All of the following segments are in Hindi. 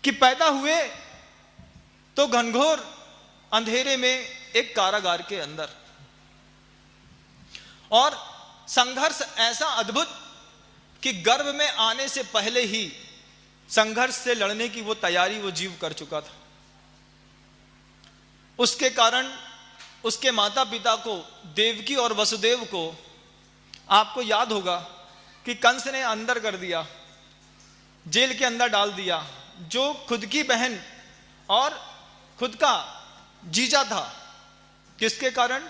कि पैदा हुए तो घनघोर अंधेरे में एक कारागार के अंदर, और संघर्ष ऐसा अद्भुत कि गर्भ में आने से पहले ही संघर्ष से लड़ने की वो तैयारी वो जीव कर चुका था। उसके कारण उसके माता पिता को, देवकी और वसुदेव को, आपको याद होगा कि कंस ने अंदर कर दिया, जेल के अंदर डाल दिया। जो खुद की बहन और खुद का जीजा था, किसके कारण?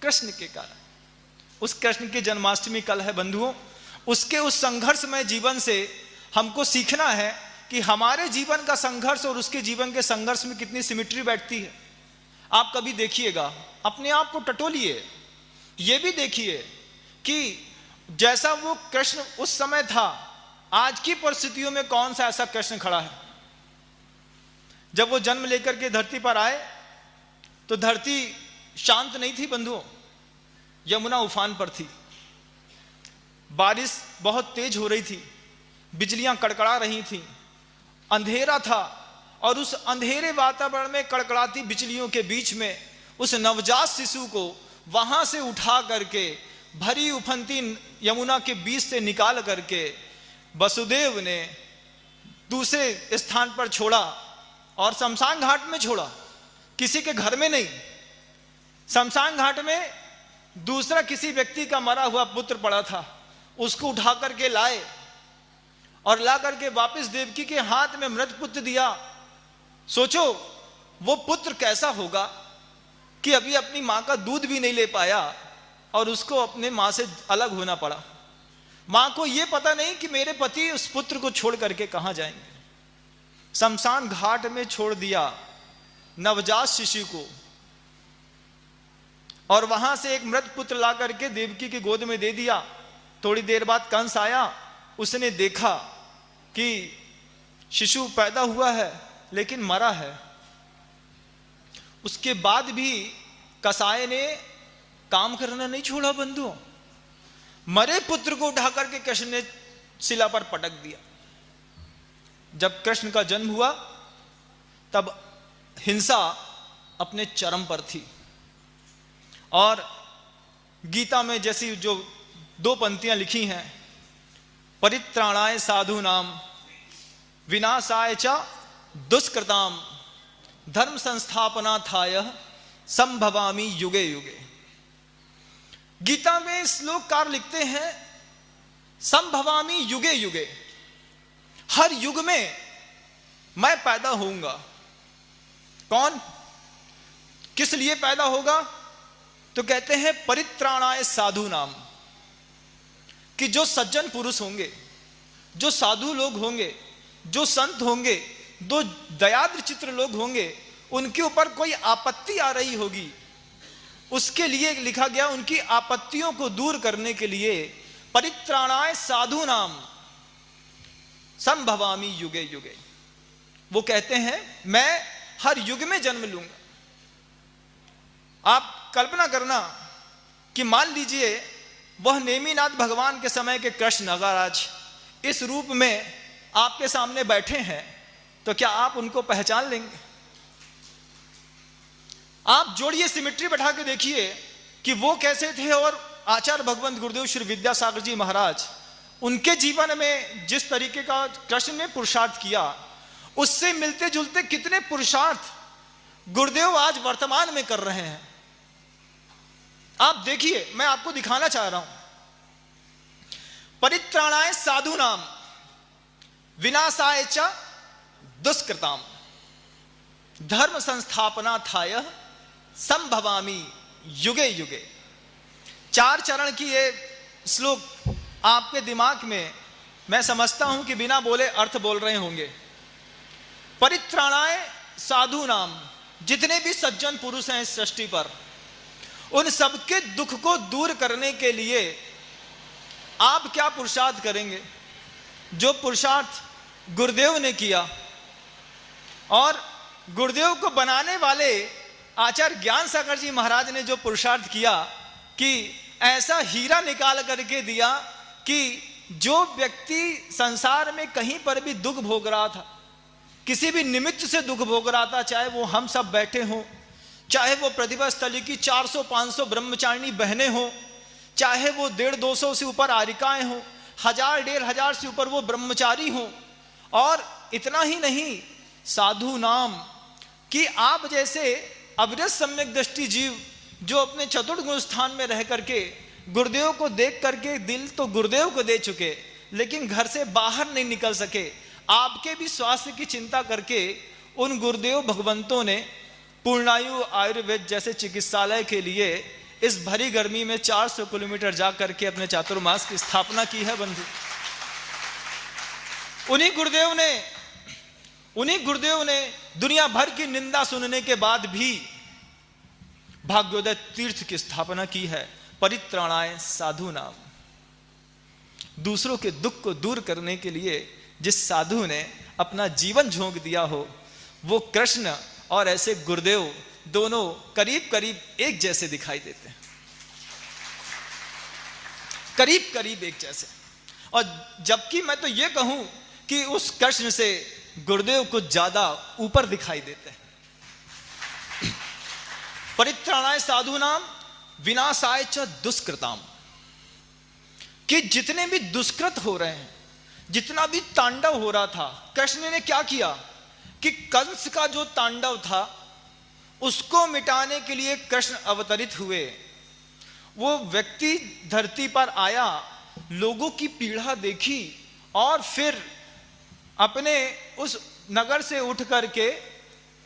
कृष्ण के कारण। उस कृष्ण की जन्माष्टमी कल है बंधुओं। उसके उस संघर्षमय जीवन से हमको सीखना है कि हमारे जीवन का संघर्ष और उसके जीवन के संघर्ष में कितनी सिमिट्री बैठती है। आप कभी देखिएगा, अपने आप को टटोलिए, ये भी देखिए कि जैसा वो कृष्ण उस समय था, आज की परिस्थितियों में कौन सा ऐसा कृष्ण खड़ा है। जब वो जन्म लेकर के धरती पर आए तो धरती शांत नहीं थी बंधुओं, यमुना उफान पर थी, बारिश बहुत तेज हो रही थी, बिजलियां कड़कड़ा रही थीं, अंधेरा था, और उस अंधेरे वातावरण में कड़कड़ाती बिजलियों के बीच में उस नवजात शिशु को वहां से उठा करके भरी उफनती यमुना के बीच से निकाल करके वसुदेव ने दूसरे स्थान पर छोड़ा, और शमशान घाट में छोड़ा, किसी के घर में नहीं। शमशान घाट में दूसरा किसी व्यक्ति का मरा हुआ पुत्र पड़ा था, उसको उठा करके लाए और ला करके वापस देवकी के हाथ में मृत पुत्र दिया। सोचो वो पुत्र कैसा होगा कि अभी अपनी मां का दूध भी नहीं ले पाया और उसको अपने मां से अलग होना पड़ा। मां को यह पता नहीं कि मेरे पति उस पुत्र को छोड़ करके कहां जाएंगे। शमशान घाट में छोड़ दिया नवजात शिशु को, और वहां से एक मृत पुत्र ला करके देवकी की गोद में दे दिया। थोड़ी देर बाद कंस आया, उसने देखा कि शिशु पैदा हुआ है लेकिन मरा है। उसके बाद भी कसाई ने काम करना नहीं छोड़ा बंधुओं। मरे पुत्र को उठा करके कृष्ण ने शिला पर पटक दिया। जब कृष्ण का जन्म हुआ तब हिंसा अपने चरम पर थी, और गीता में जैसी जो 2 पंक्तियां लिखी हैं, परित्राणाय साधूनाम विनाशाय च दुष्कृताम धर्म संस्थापनार्थाय संभवामि युगे युगे। गीता में श्लोककार लिखते हैं संभवामि युगे युगे, हर युग में मैं पैदा होऊंगा। कौन, किस लिए पैदा होगा? तो कहते हैं परित्राणाय साधु नाम, कि जो सज्जन पुरुष होंगे, जो साधु लोग होंगे, जो संत होंगे, जो दयाद्र चित्र लोग होंगे, उनके ऊपर कोई आपत्ति आ रही होगी, उसके लिए लिखा गया उनकी आपत्तियों को दूर करने के लिए परित्राणाय साधु नाम संभवामि युगे युगे। वो कहते हैं मैं हर युग में जन्म लूंगा। आप कल्पना करना कि मान लीजिए वह नेमिनाथ भगवान के समय के कृष्ण अगर आज इस रूप में आपके सामने बैठे हैं, तो क्या आप उनको पहचान लेंगे? आप जोड़िए, सिमिट्री बैठा के देखिए कि वो कैसे थे, और आचार्य भगवंत गुरुदेव श्री विद्यासागर जी महाराज, उनके जीवन में जिस तरीके का कृष्ण ने पुरुषार्थ किया, उससे मिलते जुलते कितने पुरुषार्थ गुरुदेव आज वर्तमान में कर रहे हैं। आप देखिए, मैं आपको दिखाना चाह रहा हूं। परित्राणाय साधु नाम विनाशाय च दुष्कृताम धर्म संस्थापनार्थाय संभवामि युगे युगे। 4 चरण की ये श्लोक आपके दिमाग में, मैं समझता हूं कि बिना बोले अर्थ बोल रहे होंगे। परित्राणाय साधु नाम, जितने भी सज्जन पुरुष हैं इस सृष्टि पर, उन सबके दुख को दूर करने के लिए आप क्या पुरुषार्थ करेंगे? जो पुरुषार्थ गुरुदेव ने किया, और गुरुदेव को बनाने वाले आचार्य ज्ञान सागर जी महाराज ने जो पुरुषार्थ किया कि ऐसा हीरा निकाल करके दिया कि जो व्यक्ति संसार में कहीं पर भी दुख भोग रहा था, किसी भी निमित्त से दुख भोग रहा था, चाहे वो हम सब बैठे हों, चाहे वो प्रतिभा स्थली की 400-500 ब्रह्मचारिणी बहनें हों, चाहे वो 150-200 से ऊपर आरिकाएं हों, 1000-1500 से ऊपर वो ब्रह्मचारी हों, और इतना ही नहीं, साधु नाम कि आप जैसे अविरत सम्यक दृष्टि जीव जो अपने चतुर्गुण स्थान में रह करके गुरुदेव को देख करके दिल तो गुरुदेव को दे चुके, लेकिन घर से बाहर नहीं निकल सके, आपके भी स्वास्थ्य की चिंता करके उन गुरुदेव भगवंतों ने पूर्णायु आयुर्वेद जैसे चिकित्सालय के लिए इस भरी गर्मी में 400 किलोमीटर जा करके अपने चातुर्मास की स्थापना की है बंधु। उन्हीं गुरुदेव ने दुनिया भर की निंदा सुनने के बाद भी भाग्योदय तीर्थ की स्थापना की है, परित्राणाय साधु नाम। दूसरों के दुख को दूर करने के लिए जिस साधु ने अपना जीवन झोंक दिया हो, वो कृष्ण और ऐसे गुरुदेव दोनों करीब करीब एक जैसे दिखाई देते हैं, करीब करीब एक जैसे। और जबकि मैं तो ये कहूं कि उस कृष्ण से गुरुदेव कुछ ज्यादा ऊपर दिखाई देते हैं। परित्राणाय साधु नाम विनाशाय च दुष्कृताम, कि जितने भी दुष्कृत हो रहे हैं, जितना भी तांडव हो रहा था, कृष्ण ने क्या किया कि कंस का जो तांडव था उसको मिटाने के लिए कृष्ण अवतरित हुए। वो व्यक्ति धरती पर आया, लोगों की पीड़ा देखी और फिर अपने उस नगर से उठ करके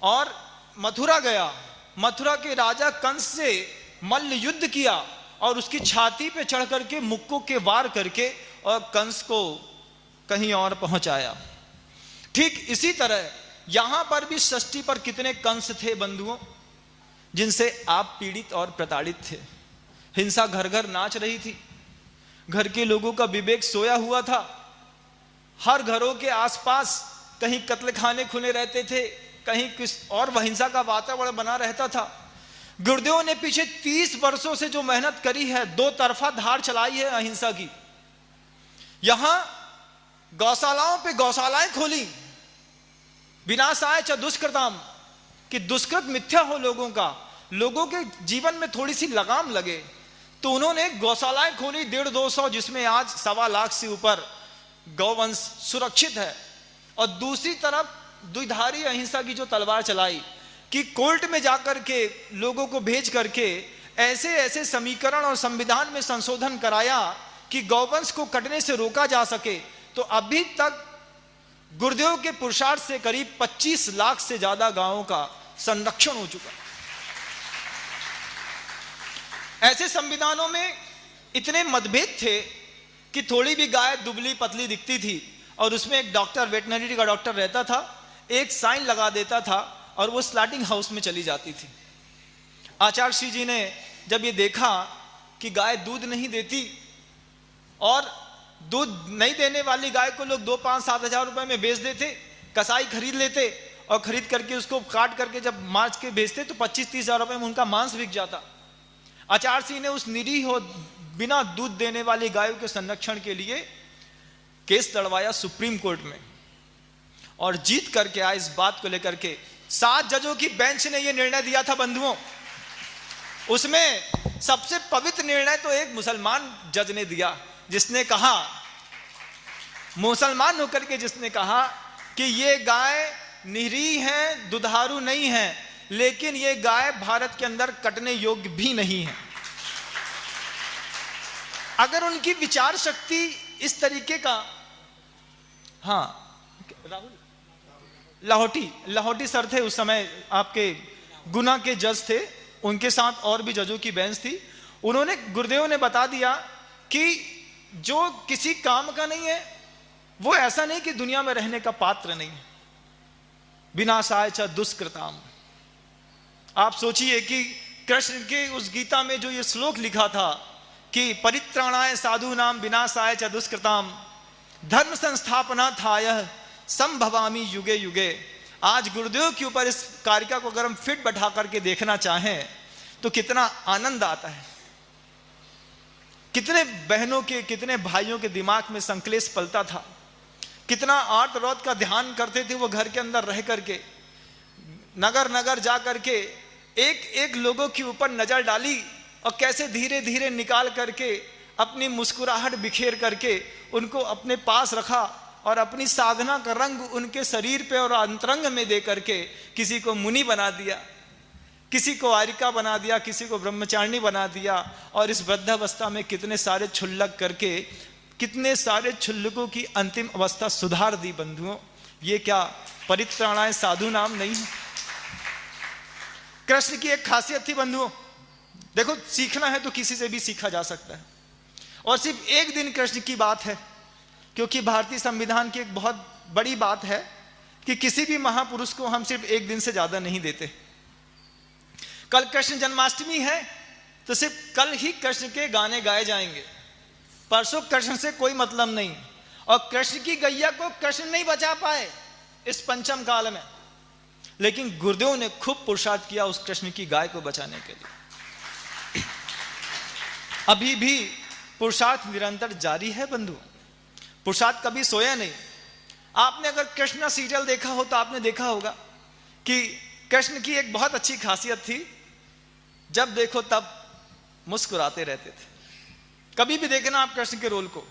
और मथुरा गया। मथुरा के राजा कंस से मल्ल युद्ध किया और उसकी छाती पे चढ़ करके मुक्कों के वार करके और कंस को कहीं और पहुंचाया। ठीक इसी तरह यहां पर भी षष्ठी पर कितने कंस थे बंधुओं, जिनसे आप पीड़ित और प्रताड़ित थे। हिंसा घर घर नाच रही थी, घर के लोगों का विवेक सोया हुआ था, हर घरों के आसपास कहीं कत्ल खाने खुले रहते थे, कहीं किस और हिंसा का वातावरण बना रहता था। गुरुदेव ने पीछे 30 वर्षों से जो मेहनत करी है, दो तरफा धार चलाई है अहिंसा की। यहां गौशालाओं पे गौशालाएं खोली, विनाशाय च दुष्कृताम, कि दुष्कृत मिथ्या हो लोगों का, लोगों के जीवन में थोड़ी सी लगाम लगे, तो उन्होंने गौशालाएं खोली 150-200, जिसमें आज 1.25 लाख से ऊपर गौवंश सुरक्षित है। और दूसरी तरफ द्विधारी अहिंसा की जो तलवार चलाई कि कोर्ट में जाकर के लोगों को भेज करके ऐसे ऐसे समीकरण और संविधान में संशोधन कराया कि गौवंश को कटने से रोका जा सके। तो अभी तक गुरुदेव के पुरुषार्थ से करीब 25 लाख से ज्यादा गांवों का संरक्षण हो चुका। ऐसे संविधानों में इतने मतभेद थे कि थोड़ी भी गाय दुबली पतली दिखती थी और उसमें एक डॉक्टर, वेटनरी का डॉक्टर रहता था, एक साइन लगा देता था और वो स्लॉटिंग हाउस में चली जाती थी। आचार्य श्री जी ने जब ये देखा कि गाय दूध नहीं देती और दूध नहीं देने वाली गाय को लोग 2, 5, 7 हजार रुपए में बेच देते, कसाई खरीद लेते और खरीद करके उसको काट करके जब मार्च के बेचते तो 25-30 हजार रुपए में उनका मांस बिक जाता। आचार्य सिंह ने उस निरीह और बिना दूध देने वाली गायों के संरक्षण के लिए केस लड़वाया सुप्रीम कोर्ट में और जीत करके आया। इस बात को लेकर के 7 जजों की बेंच ने यह निर्णय दिया था बंधुओं। उसमें सबसे पवित्र निर्णय तो एक मुसलमान जज ने दिया, जिसने कहा, मुसलमान होकर के जिसने कहा कि ये गाय निरीह है, दुधारू नहीं है, लेकिन ये गाय भारत के अंदर कटने योग्य भी नहीं है। अगर उनकी विचार शक्ति इस तरीके का, हाँ राहुल लाहौटी सर थे उस समय, आपके गुना के जज थे, उनके साथ और भी जजों की बेंच थी। उन्होंने, गुरुदेव ने बता दिया कि जो किसी काम का नहीं है वो ऐसा नहीं कि दुनिया में रहने का पात्र नहीं है। विनाशाय च दुष्कृताम। आप सोचिए कि कृष्ण के उस गीता में जो ये श्लोक लिखा था कि परित्राणाय साधु नाम विनाशाय च दुष्कृताम धर्म संस्थापना थाय संभवामी युगे युगे। आज गुरुदेव के ऊपर इस कारिका को अगर हम फिट बैठा करके देखना चाहें तो कितना आनंद आता है। कितने बहनों के, कितने भाइयों के दिमाग में संकलेश पलता था कितना आर्त रौत का ध्यान करते थे वो घर के अंदर रह करके, नगर नगर जा करके एक एक लोगों के ऊपर नजर डाली और कैसे धीरे धीरे निकाल करके अपनी मुस्कुराहट बिखेर करके उनको अपने पास रखा और अपनी साधना का रंग उनके शरीर पे और अंतरंग में दे करके किसी को मुनि बना दिया, किसी को आरिका बना दिया, किसी को ब्रह्मचारिणी बना दिया। और इस वृद्धावस्था में कितने सारे क्षुल्लक करके कितने सारे क्षुल्लकों की अंतिम अवस्था सुधार दी। बंधुओं, ये क्या परित्राणाय साधु नाम नहीं है? कृष्ण की एक खासियत थी बंधुओं, देखो सीखना है तो किसी से भी सीखा जा सकता है। और सिर्फ एक दिन कृष्ण की बात है, क्योंकि भारतीय संविधान की एक बहुत बड़ी बात है कि किसी भी महापुरुष को हम सिर्फ एक दिन से ज्यादा नहीं देते। कल कृष्ण जन्माष्टमी है तो सिर्फ कल ही कृष्ण के गाने गाए जाएंगे, परसों कृष्ण से कोई मतलब नहीं। और कृष्ण की गैया को कृष्ण नहीं बचा पाए इस पंचम काल में, लेकिन गुरुदेव ने खूब पुरुषार्थ किया उस कृष्ण की गाय को बचाने के लिए। अभी भी पुरुषार्थ निरंतर जारी है बंधु, पुरुषार्थ कभी सोया नहीं। आपने अगर कृष्ण सीरियल देखा हो तो आपने देखा होगा कि कृष्ण की एक बहुत अच्छी खासियत थी, जब देखो तब मुस्कुराते रहते थे। कभी भी देखना आप कृष्ण के रोल को,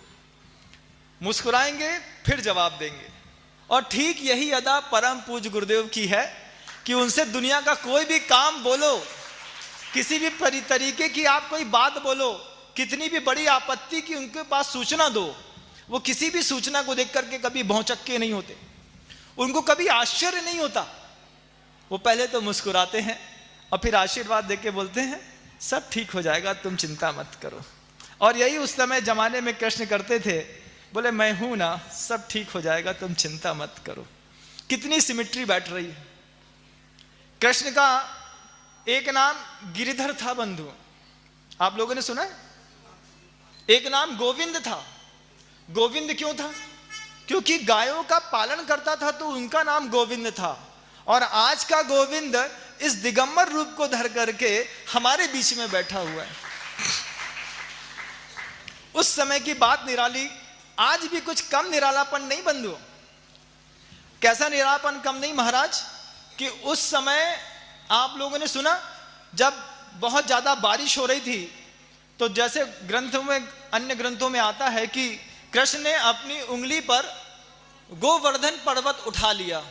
मुस्कुराएंगे फिर जवाब देंगे। और ठीक यही अदा परम पूज्य गुरुदेव की है कि उनसे दुनिया का कोई भी काम बोलो, किसी भी तरीके की आप कोई बात बोलो, कितनी भी बड़ी आपत्ति की उनके पास सूचना दो, वो किसी भी सूचना को देख करके कभी भौचक्के नहीं होते, उनको कभी आश्चर्य नहीं होता। वो पहले तो मुस्कुराते हैं और फिर आशीर्वाद देके बोलते हैं सब ठीक हो जाएगा, तुम चिंता मत करो। और यही उस समय जमाने में कृष्ण करते थे, बोले मैं हूं ना, सब ठीक हो जाएगा, तुम चिंता मत करो। कितनी सिमिट्री बैठ रही है। कृष्ण का एक नाम गिरिधर था बंधु, आप लोगों ने सुना है? एक नाम गोविंद था। गोविंद क्यों था? क्योंकि गायों का पालन करता था तो उनका नाम गोविंद था। और आज का गोविंद इस दिगंबर रूप को धर करके हमारे बीच में बैठा हुआ है। उस समय की बात निराली, आज भी कुछ कम निरालापन नहीं बंधु। कैसा निरालापन कम नहीं महाराज, कि उस समय आप लोगों ने सुना जब बहुत ज्यादा बारिश हो रही थी तो जैसे ग्रंथों में, अन्य ग्रंथों में आता है कि कृष्ण ने अपनी उंगली पर गोवर्धन पर्वत उठा लिया।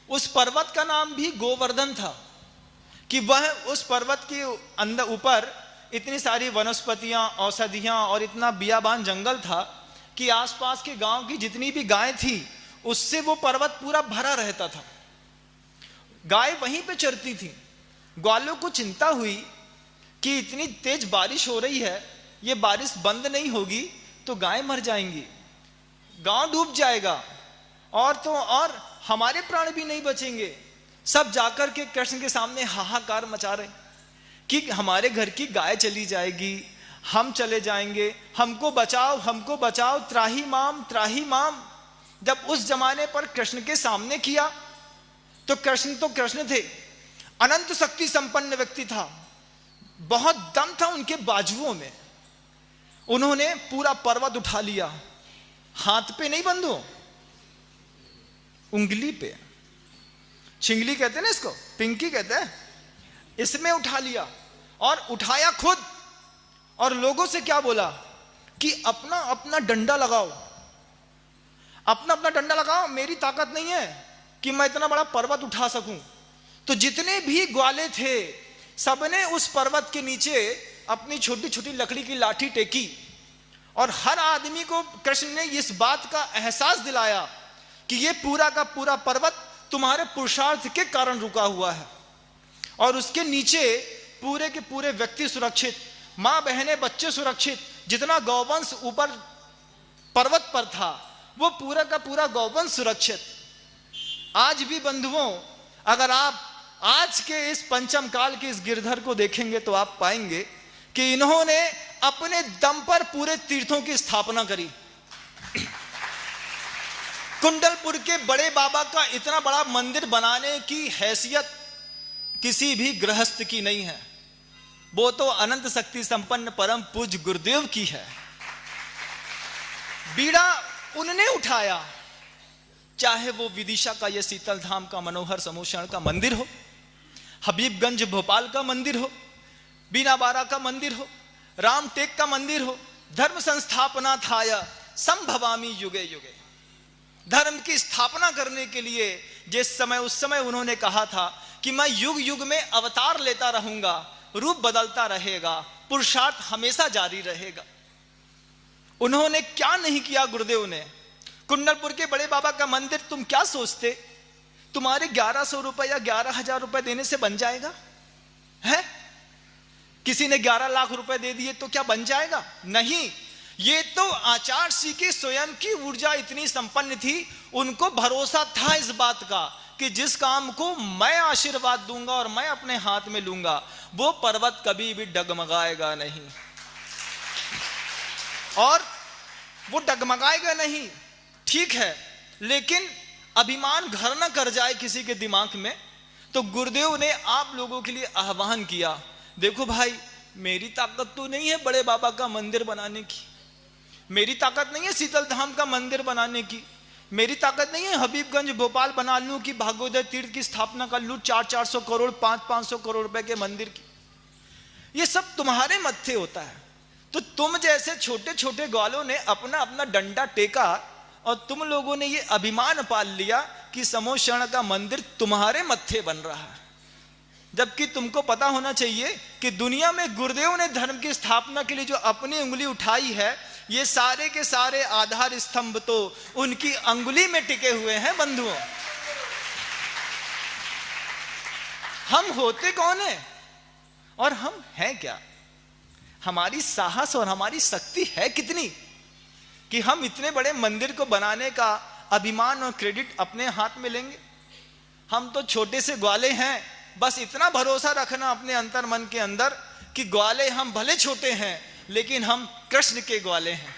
उस पर्वत का नाम भी गोवर्धन था कि वह उस पर्वत के अंदर ऊपर इतनी सारी वनस्पतियां, औषधियां और इतना बियाबान जंगल था कि आसपास के गांव की जितनी भी गायें थी उससे वो पर्वत पूरा भरा रहता था। गाय वहीं पे चरती थी। ग्वालों को चिंता हुई कि इतनी तेज बारिश हो रही है, ये बारिश बंद नहीं होगी तो गाय मर जाएंगी, गांव डूब जाएगा और तो और हमारे प्राण भी नहीं बचेंगे। सब जाकर के कृष्ण के सामने हाहाकार मचा रहे कि हमारे घर की गाय चली जाएगी, हम चले जाएंगे, हमको बचाओ, त्राही माम त्राही माम। जब उस जमाने पर कृष्ण के सामने किया तो कृष्ण थे, अनंत शक्ति संपन्न व्यक्ति था, बहुत दम था उनके बाजुओं में। उन्होंने पूरा पर्वत उठा लिया, हाथ पे नहीं बंधु, उंगली पे, छिंगली कहते हैं ना इसको, पिंकी कहते हैं, इसमें उठा लिया और उठाया खुद। और लोगों से क्या बोला कि अपना अपना डंडा लगाओ, अपना अपना डंडा लगाओ, मेरी ताकत नहीं है कि मैं इतना बड़ा पर्वत उठा सकूं। तो जितने भी ग्वाले थे सबने उस पर्वत के नीचे अपनी छोटी छोटी लकड़ी की लाठी टेकी और हर आदमी को कृष्ण ने इस बात का एहसास दिलाया कि ये पूरा का पूरा पर्वत तुम्हारे पुरुषार्थ के कारण रुका हुआ है। और उसके नीचे पूरे के पूरे व्यक्ति सुरक्षित, मां बहने बच्चे सुरक्षित, जितना गौवंश ऊपर पर्वत पर था वो पूरा का पूरा गौवंश सुरक्षित। आज भी बंधुओं, अगर आप आज के इस पंचम काल के इस गिरधर को देखेंगे तो आप पाएंगे कि इन्होंने अपने दम पर पूरे तीर्थों की स्थापना करी। कुंडलपुर के बड़े बाबा का इतना बड़ा मंदिर बनाने की हैसियत किसी भी गृहस्थ की नहीं है, वो तो अनंत शक्ति संपन्न परम पूज्य गुरुदेव की है। बीड़ा उनने उठाया, चाहे वो विदिशा का या शीतल धाम का मनोहर समोषण का मंदिर हो, हबीबगंज भोपाल का मंदिर हो, बीनाबारा का मंदिर हो, रामटेक का मंदिर हो, धर्म संस्थापना थाय संभवामी युगे युगे। धर्म की स्थापना करने के लिए जिस समय उस समय उन्होंने कहा था कि मैं युग युग में अवतार लेता रहूंगा, रूप बदलता रहेगा, पुरुषार्थ हमेशा जारी रहेगा। उन्होंने क्या नहीं किया गुरुदेव ने। कुंडलपुर के बड़े बाबा का मंदिर तुम क्या सोचते तुम्हारे 1100 रुपए या 11,000 रुपए देने से बन जाएगा? है किसी ने 11 लाख रुपए दे दिए तो क्या बन जाएगा? नहीं। ये तो आचार्य श्री की स्वयं की ऊर्जा इतनी संपन्न थी, उनको भरोसा था इस बात का कि जिस काम को मैं आशीर्वाद दूंगा और मैं अपने हाथ में लूंगा वो पर्वत कभी भी डगमगाएगा नहीं, और वो डगमगाएगा नहीं। ठीक है, लेकिन अभिमान घर न कर जाए किसी के दिमाग में, तो गुरुदेव ने आप लोगों के लिए आह्वान किया, देखो भाई मेरी ताकत तो नहीं है बड़े बाबा का मंदिर बनाने की, मेरी ताकत नहीं है शीतल धाम का मंदिर बनाने की, मेरी ताकत नहीं है हबीबगंज भोपाल बना लूं कि भागोदय तीर्थ की स्थापना कर लूं 400-400 करोड़ 500-500 करोड़ रुपए के मंदिर की। ये सब तुम्हारे मत्थे होता है। तो तुम जैसे छोटे छोटे ग्वालों ने अपना अपना डंडा टेका और तुम लोगों ने ये अभिमान पाल लिया कि समोषण का मंदिर तुम्हारे मत्थे बन रहा है, जबकि तुमको पता होना चाहिए कि दुनिया में गुरुदेव ने धर्म की स्थापना के लिए जो अपनी उंगली उठाई है, ये सारे के सारे आधार स्तंभ तो उनकी अंगुली में टिके हुए हैं बंधुओं। हम होते कौन है और हम हैं क्या? हमारी साहस और हमारी शक्ति है कितनी कि हम इतने बड़े मंदिर को बनाने का अभिमान और क्रेडिट अपने हाथ में लेंगे? हम तो छोटे से ग्वाले हैं। बस इतना भरोसा रखना अपने अंतर मन के अंदर कि ग्वाले हम भले छोटे हैं लेकिन हम कृष्ण के ग्वाले हैं।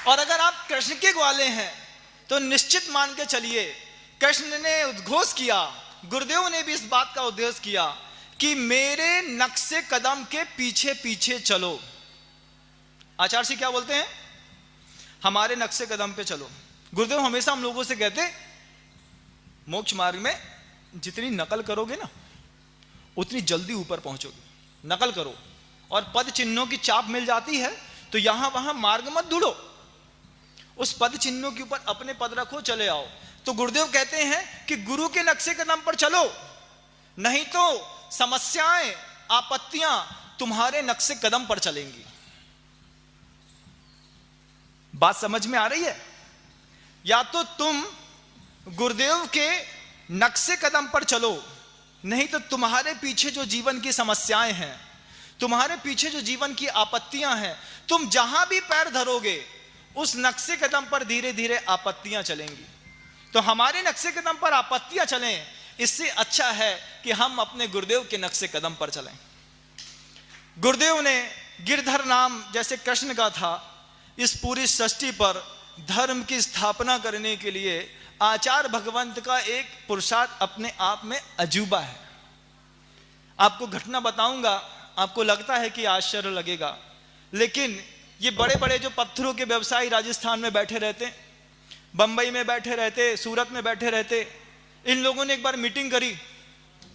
और अगर आप कृष्ण के ग्वाले हैं तो निश्चित मान के चलिए, कृष्ण ने उद्घोष किया, गुरुदेव ने भी इस बात का उद्घोष किया कि मेरे नक्शे कदम के पीछे पीछे चलो। आचार्य जी क्या बोलते हैं? हमारे नक्शे कदम पे चलो। गुरुदेव हमेशा हम लोगों से कहते, मोक्ष मार्ग में जितनी नकल करोगे ना उतनी जल्दी ऊपर पहुंचोगे। नकल करो और पद चिन्हों की चाप मिल जाती है तो यहां वहां मार्ग मत ढूंढो, उस पद चिन्हों के ऊपर अपने पद रखो, चले आओ। तो गुरुदेव कहते हैं कि गुरु के नक्शे कदम पर चलो, नहीं तो समस्याएं आपत्तियां तुम्हारे नक्शे कदम पर चलेंगी। बात समझ में आ रही है? या तो तुम गुरुदेव के नक्शे कदम पर चलो, नहीं तो तुम्हारे पीछे जो जीवन की समस्याएं हैं, तुम्हारे पीछे जो जीवन की आपत्तियां हैं, तुम जहां भी पैर धरोगे उस नक्शे कदम पर धीरे धीरे आपत्तियां चलेंगी। तो हमारे नक्शे कदम पर आपत्तियां चलें, इससे अच्छा है कि हम अपने गुरुदेव के नक्शे कदम पर चलें। गुरुदेव ने गिरधर नाम जैसे कृष्ण का था, इस पूरी सृष्टि पर धर्म की स्थापना करने के लिए आचार्य भगवंत का एक पुरुषार्थ अपने आप में अजूबा है। आपको घटना बताऊंगा, आपको लगता है कि आश्चर्य लगेगा, लेकिन ये बड़े बड़े जो पत्थरों के व्यवसायी राजस्थान में बैठे रहते, बंबई में बैठे रहते, सूरत में बैठे रहते, इन लोगों ने एक बार मीटिंग करी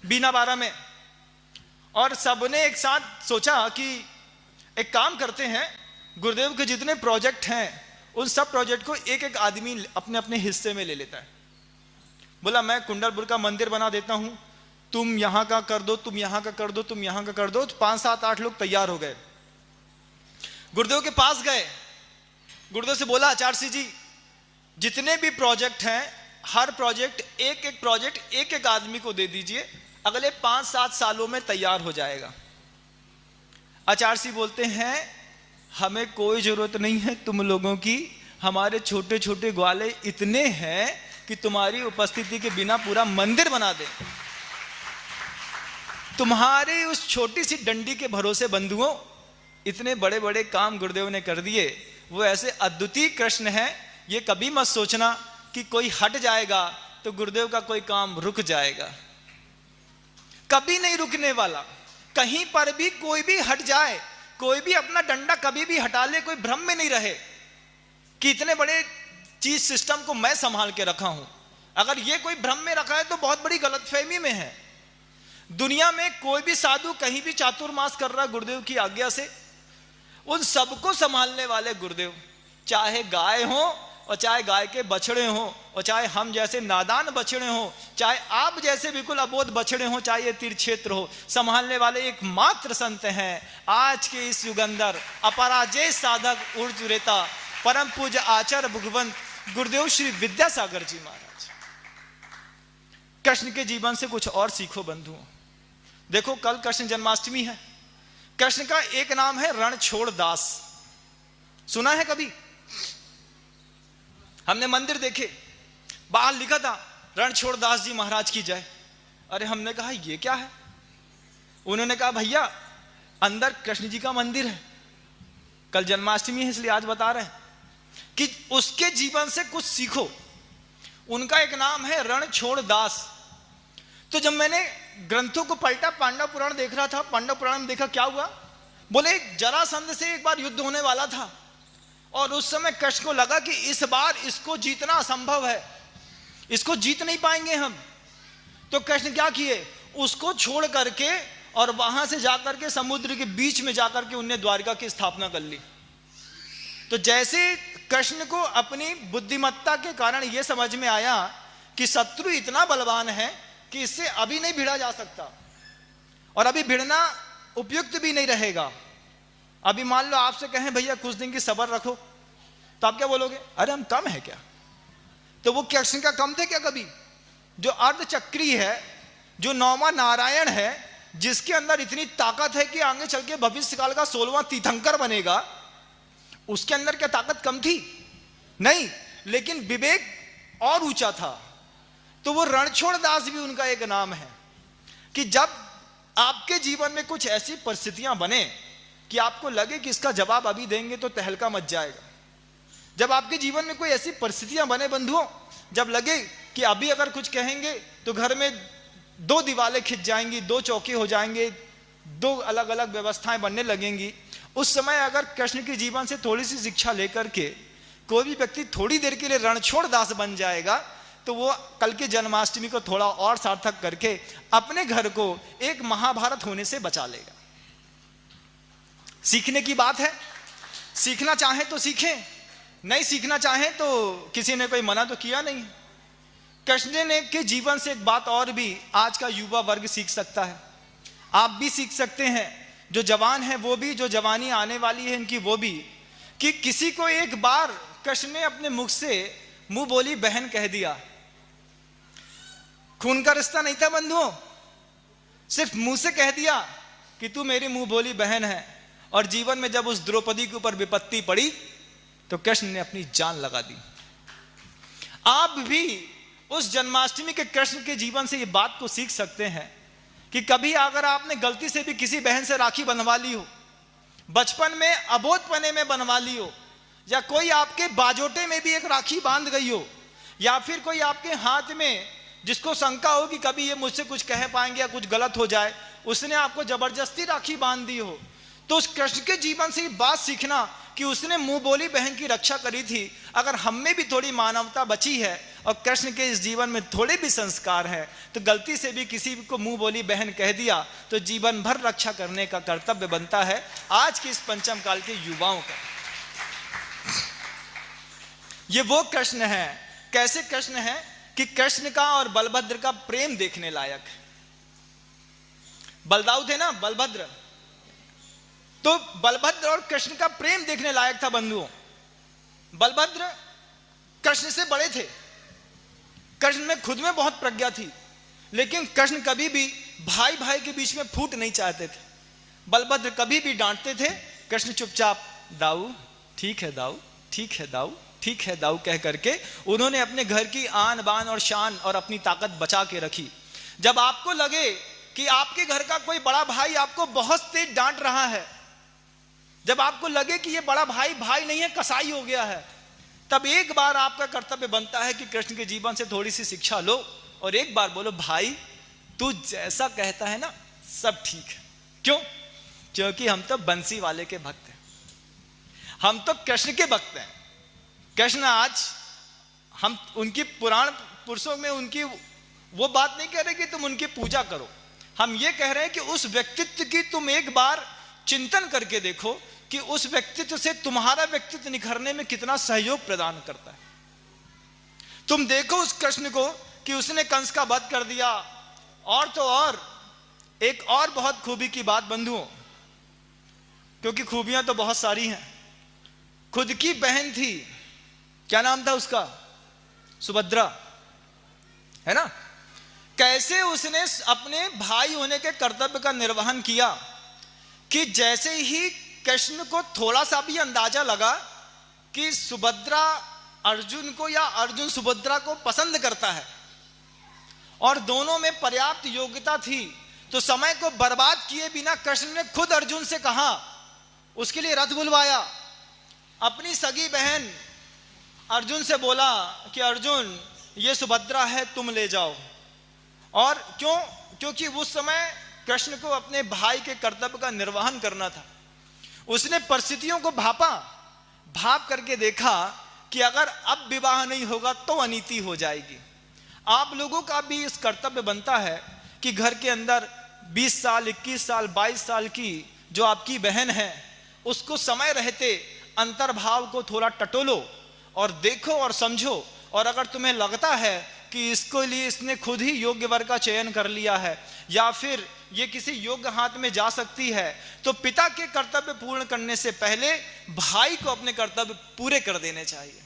बीनाबारा में, और सबने एक साथ सोचा कि एक काम करते हैं, गुरुदेव के जितने प्रोजेक्ट हैं उन सब प्रोजेक्ट को एक एक आदमी अपने अपने हिस्से में ले लेता है। बोला मैं कुंडलपुर का मंदिर बना देता हूं, तुम यहां का कर दो, तुम यहां का कर दो, तुम यहां का कर दो। 5, 7, 8 लोग तैयार हो गए, गुरुदेव के पास गए। गुरुदेव से बोला आचार्य जी जितने भी प्रोजेक्ट हैं, हर प्रोजेक्ट एक एक आदमी को दे दीजिए, अगले 5-7 सालों में तैयार हो जाएगा। आचार्य जी बोलते हैं हमें कोई जरूरत नहीं है तुम लोगों की, हमारे छोटे छोटे ग्वाले इतने हैं कि तुम्हारी उपस्थिति के बिना पूरा मंदिर बना दे। तुम्हारी उस छोटी सी डंडी के भरोसे बंधुओं इतने बड़े बड़े काम गुरुदेव ने कर दिए। वो ऐसे अद्वितीय कृष्ण है, ये कभी मत सोचना कि कोई हट जाएगा तो गुरुदेव का कोई काम रुक जाएगा, कभी नहीं रुकने वाला। कहीं पर भी कोई भी हट जाए, कोई भी अपना डंडा कभी भी हटा ले, कोई भ्रम में नहीं रहे कि इतने बड़े चीज सिस्टम को मैं संभाल के रखा हूं। अगर ये कोई भ्रम में रखा है तो बहुत बड़ी गलतफहमी में है। दुनिया में कोई भी साधु कहीं भी चातुर्मास कर रहा है गुरुदेव की आज्ञा से, उन सबको संभालने वाले गुरुदेव, चाहे गाय हो और चाहे गाय के बछड़े हो, और चाहे हम जैसे नादान बछड़े हो, चाहे आप जैसे बिल्कुल अबोध बछड़े हो, चाहे ये तीर्थ क्षेत्र हो, संभालने वाले एकमात्र संत हैं आज के इस युगंधर अपराजय साधक ऊर्ध्वरेता परम पूज्य आचार्य भगवंत गुरुदेव श्री विद्यासागर जी महाराज। कृष्ण के जीवन से कुछ और सीखो बंधुओं। देखो कल कृष्ण जन्माष्टमी है। कृष्ण का एक नाम है रणछोड़ दास, सुना है कभी? हमने मंदिर देखे, बाहर लिखा था रणछोड़ दास जी महाराज की जय। अरे हमने कहा ये क्या है? उन्होंने कहा भैया अंदर कृष्ण जी का मंदिर है, कल जन्माष्टमी है इसलिए आज बता रहे हैं कि उसके जीवन से कुछ सीखो। उनका एक नाम है रणछोड़ दास। तो जब मैंने ग्रंथों को पलटा, पांडव पुराण देख रहा था, पांडव पुराण में देखा क्या हुआ, बोले जरासंध से एक बार युद्ध होने वाला था और उस समय कृष्ण को लगा कि इस बार इसको जीतना असंभव है, इसको जीत नहीं पाएंगे हम। तो कृष्ण क्या किए, उसको छोड़ करके और वहां से जाकर के समुद्र के बीच में जाकर के उनने द्वारिका की स्थापना कर ली। तो जैसे कृष्ण को अपनी बुद्धिमत्ता के कारण यह समझ में आया कि शत्रु इतना बलवान है कि इससे अभी नहीं भिड़ा जा सकता और अभी भिड़ना उपयुक्त भी नहीं रहेगा। अभी मान लो आपसे कहें भैया कुछ दिन की सब्र रखो, तो आप क्या बोलोगे? अरे हम कम है क्या? तो वो कृष्ण का कम थे क्या कभी? जो अर्धचक्री है, जो नौवा नारायण है, जिसके अंदर इतनी ताकत है कि आगे चल के भविष्य काल का 16वां तीर्थंकर बनेगा, उसके अंदर क्या ताकत कम थी? नहीं, लेकिन विवेक और ऊंचा था। तो वो रणछोड़ दास भी उनका एक नाम है कि जब आपके जीवन में कुछ ऐसी परिस्थितियां बने कि आपको लगे कि इसका जवाब अभी देंगे तो तहलका मच जाएगा, जब आपके जीवन में कोई ऐसी परिस्थितियां बने बंधुओं, जब लगे कि अभी अगर कुछ कहेंगे तो घर में 2 दीवारें खिंच जाएंगी, 2 चौके हो जाएंगे, 2 अलग अलग व्यवस्थाएं बनने लगेंगी, उस समय अगर कृष्ण के जीवन से थोड़ी सी शिक्षा लेकर के कोई भी व्यक्ति थोड़ी देर के लिए रणछोड़ दास बन जाएगा तो वो कल के जन्माष्टमी को थोड़ा और सार्थक करके अपने घर को एक महाभारत होने से बचा लेगा। सीखने की बात है, सीखना चाहे तो सीखें, नहीं सीखना चाहे तो किसी ने कोई मना तो किया नहीं। कृष्ण ने के जीवन से एक बात और भी आज का युवा वर्ग सीख सकता है, आप भी सीख सकते हैं, जो जवान है वो भी, जो जवानी आने वाली है इनकी वो भी, कि किसी को एक बार कृष्ण ने अपने मुख से मुंह बोली बहन कह दिया। खून का रिश्ता नहीं था बंधुओं, सिर्फ मुंह से कह दिया कि तू मेरी मुंह बोली बहन है, और जीवन में जब उस द्रौपदी के ऊपर विपत्ति पड़ी तो कृष्ण ने अपनी जान लगा दी। आप भी उस जन्माष्टमी के कृष्ण के जीवन से ये बात को सीख सकते हैं कि कभी अगर आपने गलती से भी किसी बहन से राखी बंधवा ली हो, बचपन में अबोधपने में बनवा ली हो, या कोई आपके बाजोटे में भी एक राखी बांध गई हो, या फिर कोई आपके हाथ में जिसको शंका हो कि कभी ये मुझसे कुछ कह पाएंगे या कुछ गलत हो जाए, उसने आपको जबरदस्ती राखी बांध दी हो, तो उस कृष्ण के जीवन से ये बात सीखना कि उसने मुंह बोली बहन की रक्षा करी थी। अगर हम में भी थोड़ी मानवता बची है और कृष्ण के इस जीवन में थोड़े भी संस्कार है, तो गलती से भी किसी को मुंह बोली बहन कह दिया तो जीवन भर रक्षा करने का कर्तव्य बनता है आज के इस पंचम काल के युवाओं का। ये वो कृष्ण है, कैसे कृष्ण है कि कृष्ण का और बलभद्र का प्रेम देखने लायक है। बलदाऊ थे ना बलभद्र, तो बलभद्र और कृष्ण का प्रेम देखने लायक था बंधुओं। बलभद्र कृष्ण से बड़े थे, कृष्ण में खुद में बहुत प्रज्ञा थी, लेकिन कृष्ण कभी भी भाई भाई के बीच में फूट नहीं चाहते थे। बलभद्र कभी भी डांटते थे, कृष्ण चुपचाप दाऊ ठीक है दाऊ, ठीक है दाऊ, ठीक है दाऊ कह करके उन्होंने अपने घर की आन बान और शान और अपनी ताकत बचा के रखी। जब आपको लगे कि आपके घर का कोई बड़ा भाई आपको बहुत तेज डांट रहा है, जब आपको लगे कि ये बड़ा भाई भाई नहीं है कसाई हो गया है, तब एक बार आपका कर्तव्य बनता है कि कृष्ण के जीवन से थोड़ी सी शिक्षा लो और एक बार बोलो भाई तू जैसा कहता है ना सब ठीक है। क्यों? क्योंकि हम तो बंसी वाले के भक्त हैं, हम तो कृष्ण के भक्त हैं। कृष्ण आज हम उनकी पुराण पुरुषों में उनकी वो बात नहीं कह रहे कि तुम उनकी पूजा करो, हम ये कह रहे हैं कि उस व्यक्तित्व की तुम एक बार चिंतन करके देखो कि उस व्यक्तित्व से तुम्हारा व्यक्तित्व निखरने में कितना सहयोग प्रदान करता है। तुम देखो उस कृष्ण को कि उसने कंस का वध कर दिया। और तो और एक और बहुत खूबी की बात बंधुओं, क्योंकि खूबियां तो बहुत सारी हैं, खुद की बहन थी, क्या नाम था उसका, सुभद्रा, है ना, कैसे उसने अपने भाई होने के कर्तव्य का निर्वहन किया कि जैसे ही कृष्ण को थोड़ा सा भी अंदाजा लगा कि सुभद्रा अर्जुन को या अर्जुन सुभद्रा को पसंद करता है और दोनों में पर्याप्त योग्यता थी, तो समय को बर्बाद किए बिना कृष्ण ने खुद अर्जुन से कहा, उसके लिए रथ बुलवाया, अपनी सगी बहन अर्जुन से बोला कि अर्जुन ये सुभद्रा है, तुम ले जाओ। और क्यों? क्योंकि उस समय कृष्ण को अपने भाई के कर्तव्य का निर्वहन करना था। उसने परिस्थितियों को भाप करके देखा कि अगर अब विवाह नहीं होगा तो अनीति हो जाएगी। आप लोगों का भी इस कर्तव्य बनता है कि घर के अंदर 20 साल 21 साल 22 साल की जो आपकी बहन है उसको समय रहते अंतर्भाव को थोड़ा टटोलो और देखो और समझो, और अगर तुम्हें लगता है कि इसके लिए इसने खुद ही योग्य वर का चयन कर लिया है या फिर ये किसी योग्य हाथ में जा सकती है, तो पिता के कर्तव्य पूर्ण करने से पहले भाई को अपने कर्तव्य पूरे कर देने चाहिए।